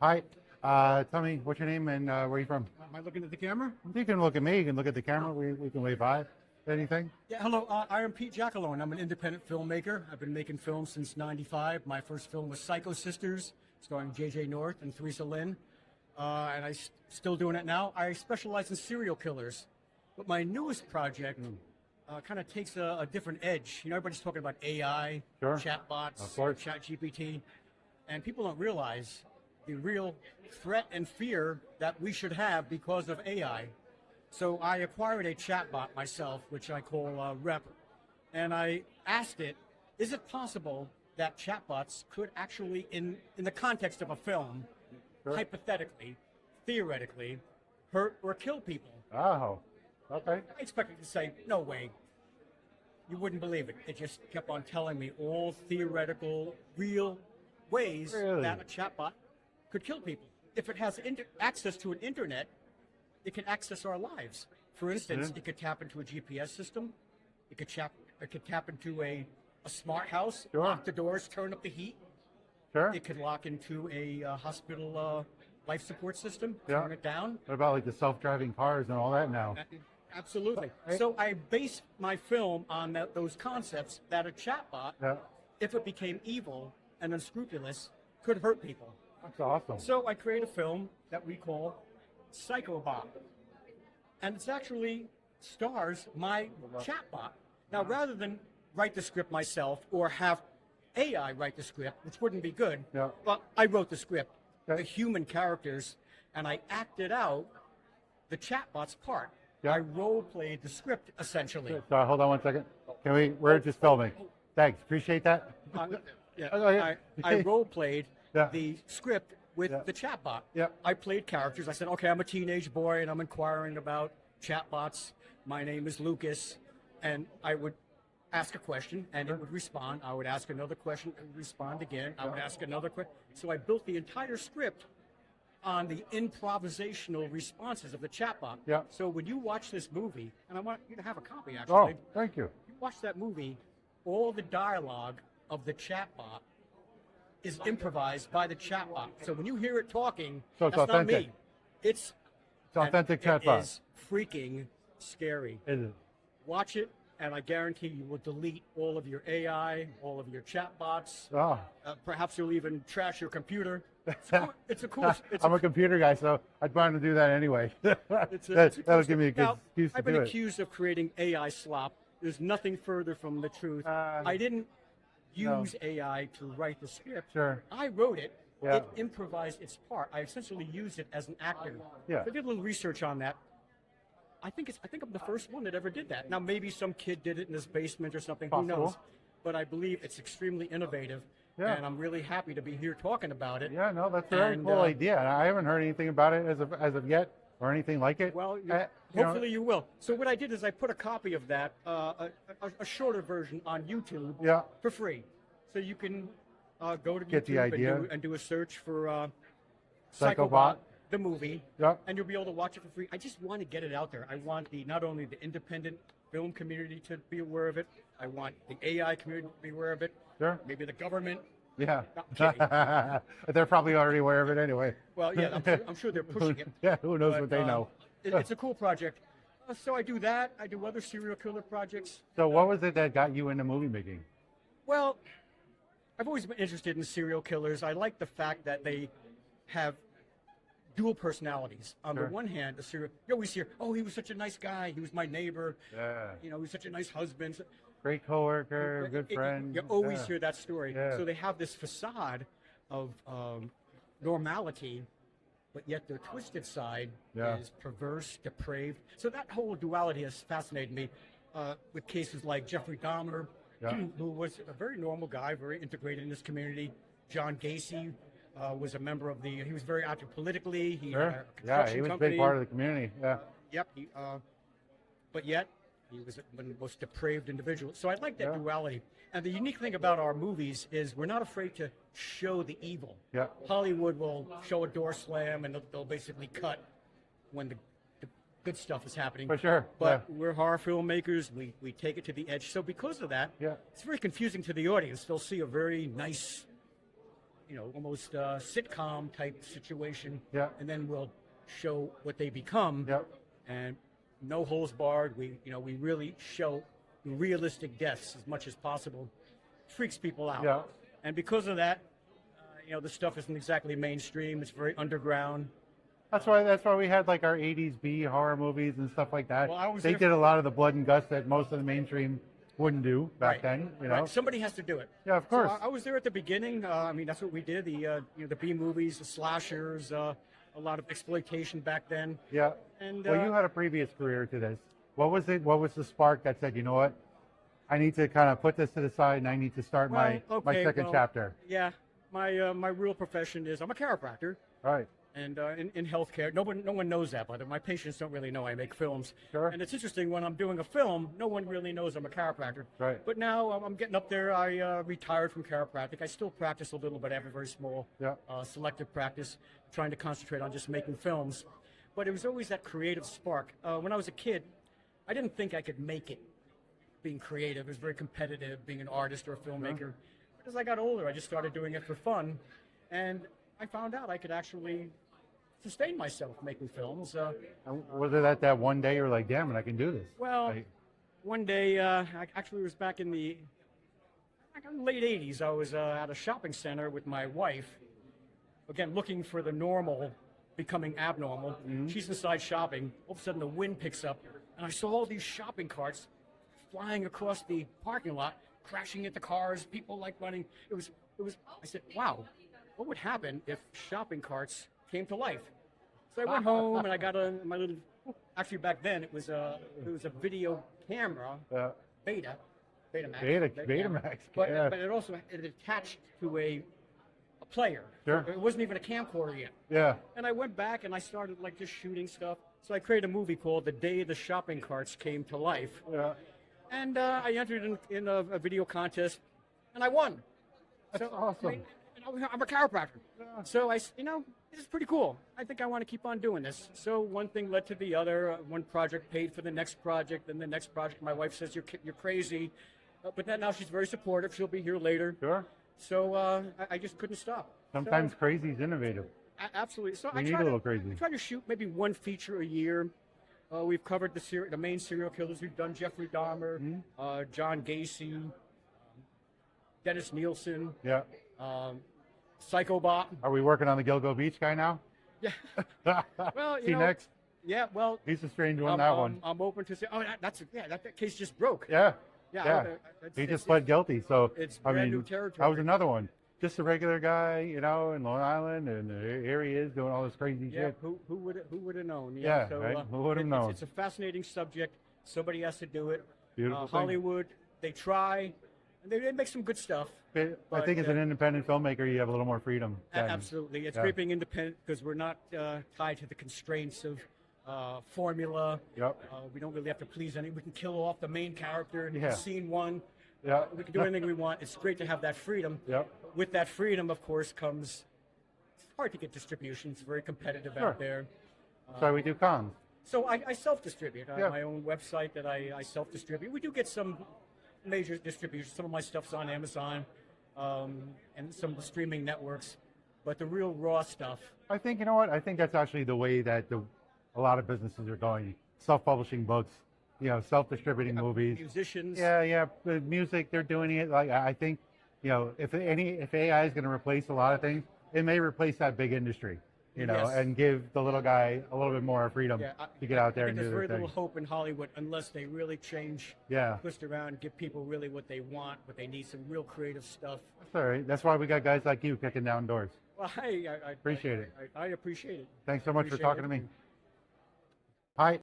Hi. Tell me what's your name and where are you from? Am I looking at the camera? You can look at me. You can look at the camera. We can wave hi. Anything? Yeah, hello. I am Pete Jacelone. I'm an independent filmmaker. I've been making films since '95. My first film was Psycho Sisters, starring J.J. North and Jacelone. And I'm still doing it now. I specialize in serial killers. But my newest project kind of takes a different edge. You know, everybody's talking about AI, Sure. chatbots, Of course. ChatGPT. And people don't realize the real threat and fear that we should have because of AI. So I acquired a chatbot myself, which I call Rep, and I asked it, is it possible that chatbots could actually, in the context of a film, Sure. hypothetically, theoretically, hurt or kill people? Oh, okay. I expected to say, no way. You wouldn't believe it. It just kept on telling me all theoretical, real ways Really? that a chatbot could kill people. If it has access to an internet, it can access our lives. For instance, it could tap into a GPS system. It could tap into a smart house, Sure. lock the doors, turn up the heat. Sure. It could lock into a hospital life support system, Yeah. turn it down. What about like the self-driving cars and all that now? Absolutely. Right. So I base my film on those concepts that a chatbot, Yeah. if it became evil and unscrupulous, could hurt people. That's awesome. So I create a film that we call Psychobot. And it's actually stars my chatbot. Now, rather than write the script myself or have AI write the script, which wouldn't be good, Yeah. but I wrote the script, Okay. the human characters, and I acted out the chatbot's part. Yeah. I role-played the script, essentially. So hold on one second. We're just filming. Thanks. Appreciate that. Yeah, Oh, yeah. I role-played Yeah. the script with Yeah. the chatbot. Yeah. I played characters. I said, okay, I'm a teenage boy and I'm inquiring about chatbots. My name is Lucas. And I would ask a question and it would respond. I would ask another question, it would respond again. I would ask another question. So I built the entire script on the improvisational responses of the chatbot. Yeah. So when you watch this movie, and I want you to have a copy Oh, actually, thank you. you watch that movie, all the dialogue of the chatbot is improvised by the chatbot. So when you hear it talking, So it's that's not authentic. me. It's authentic and chatbot. It is freaking scary. Is it? Watch it, and I guarantee you will delete all of your AI, all of your chatbots. Oh. Perhaps you'll even trash your computer. It's a cool. It's I'm a computer guy, so I'd plan to do that anyway. it's a that cool would give me a good now, excuse to I've been do it. accused of creating AI slop. There's nothing further from the truth. I didn't no. use AI to write the script. Sure. I wrote it. Yeah. It improvised its part. I essentially used it as an actor. Yeah. So I did a little research on that. I think I'm the first one that ever did that. Now maybe some kid did it in his basement or something. Possible. Who knows? But I believe it's extremely innovative. Yeah. And I'm really happy to be here talking about it. Yeah, no, that's a very And, cool idea. I haven't heard anything about it as of yet, or anything like it. Well, You know, hopefully you will. So what I did is I put a copy of that, a shorter version on YouTube Yeah. for free. So you can go to Get the YouTube idea. and do a search for Psychobot. the movie, Yeah. and you'll be able to watch it for free. I just want to get it out there. I want not only the independent film community to be aware of it, I want the AI community to be aware of it, Sure. maybe the government. Yeah. No, I'm kidding. They're probably already aware of it anyway. Well, yeah, I'm sure they're pushing it. Yeah, who knows But, what they know. It's a cool project. So I do that. I do other serial killer projects. So what was it that got you into movie making? Well, I've always been interested in serial killers. I like the fact that they have dual personalities. On Sure. the one hand, you always hear, "Oh, he was such a nice guy. He was my neighbor. Yeah. You know, he was such a nice husband." Great coworker, good friend. You always Yeah. hear that story. Yeah. So they have this facade of normality, but yet their twisted side Yeah. is perverse, depraved. So that whole duality has fascinated me with cases like Jeffrey Dahmer, Yeah. who was a very normal guy, very integrated in this community. John Gacy was a member of he was very active politically. He had Sure. a Yeah, construction he was a company. big part of the community. Yeah. Yep. But yet, he was one of the most depraved individuals. So I like that Yeah. duality. And the unique thing about our movies is we're not afraid to show the evil. Yeah. Hollywood will show a door slam and they'll basically cut when the good stuff is happening. For sure. But we're horror filmmakers. We take it to the edge. So because of that, Yeah. it's very confusing to the audience. They'll see a very nice, almost sitcom type situation. Yeah. And then we'll show what they become. Yep. And no holes barred. We really show realistic deaths as much as possible. Freaks people out. Yeah. And because of that, the stuff isn't exactly mainstream. It's very underground. That's why we had like our 80s B horror movies and stuff like that. Well, they did a lot of the blood and guts that most of the mainstream wouldn't do back then. Right. Somebody has to do it. Yeah, of course. So I was there at the beginning. That's what we did. The B movies, the slashers, a lot of exploitation back then. Yeah. And well, you had a previous career to this. What was it? What was the spark that said, you know what? I need to kind of put this to the side and I need to start my second chapter. Yeah. My real profession is I'm a chiropractor. Right. And in healthcare, no one knows that, by the way. My patients don't really know I make films. Sure. And it's interesting, when I'm doing a film, no one really knows I'm a chiropractor. Right. But now I'm getting up there. I retired from chiropractic. I still practice a little bit. I have a very small selective practice, trying to concentrate on just making films. But it was always that creative spark. When I was a kid, I didn't think I could make it being creative. It was very competitive, being an artist or a filmmaker. But as I got older, I just started doing it for fun. And I found out I could actually sustain myself making films. Was it that one day you were like, damn it, I can do this? Well, one day, I actually was back in the late 80s. I was at a shopping center with my wife, again, looking for the normal becoming abnormal. Mm-hmm. She's inside shopping. All of a sudden, the wind picks up, and I saw all these shopping carts flying across the parking lot, crashing into cars, people like running. It was. I said, wow. What would happen if shopping carts came to life? So I went home and I got my little. Actually, back then it was a video camera, Betamax. Betamax. But it also attached to a player. Sure. It wasn't even a camcorder yet. Yeah. And I went back and I started like just shooting stuff. So I created a movie called The Day the Shopping Carts Came to Life. Yeah. And I entered in a video contest, and I won. That's awesome. I'm a chiropractor. So this is pretty cool. I think I want to keep on doing this. So one thing led to the other. One project paid for the next project, and the next project. My wife says you're crazy, but then now she's very supportive. She'll be here later. Sure. So I just couldn't stop. Sometimes crazy is innovative. Absolutely. So we need a little crazy. I try to shoot maybe one feature a year. We've covered the main serial killers. We've done Jeffrey Dahmer, John Gacy, Dennis Nielsen. Yeah. Psychobot. Are we working on the Gilgo Beach guy now? Yeah. Well, next? Yeah, well. He's a strange one, that one. I'm open to say, that case just broke. Yeah. Yeah. He just pled guilty, so. It's brand new territory. That was another one. Just a regular guy, in Long Island, and here he is doing all this crazy shit. Who would have known? Yeah, so, right? Who would have known? It's a fascinating subject. Somebody has to do it. Beautiful Hollywood, they try. And they make some good stuff. I think as an independent filmmaker, you have a little more freedom. Absolutely. It's great being independent because we're not tied to the constraints of formula. Yep. We don't really have to please anyone. We can kill off the main character in scene one. Yeah. We can do anything we want. It's great to have that freedom. Yep. With that freedom, of course, comes it's hard to get distribution. It's very competitive out there. So we do cons. So I self-distribute. I have my own website that I self-distribute. We do get some major distribution. Some of my stuff's on Amazon and some of the streaming networks. But the real raw stuff. I think, I think that's actually the way that a lot of businesses are going. Self-publishing books, self-distributing movies. Musicians. Yeah. The music, they're doing it. Like, I think, if AI is going to replace a lot of things, it may replace that big industry, and give the little guy a little bit more freedom to get out there and do their thing. There's very little hope in Hollywood unless they really change, twist around, and give people really what they want, what they need, some real creative stuff. That's all right. That's why we got guys like you kicking down doors. Well, I appreciate it. I appreciate it. Thanks so much for talking to me. Hi.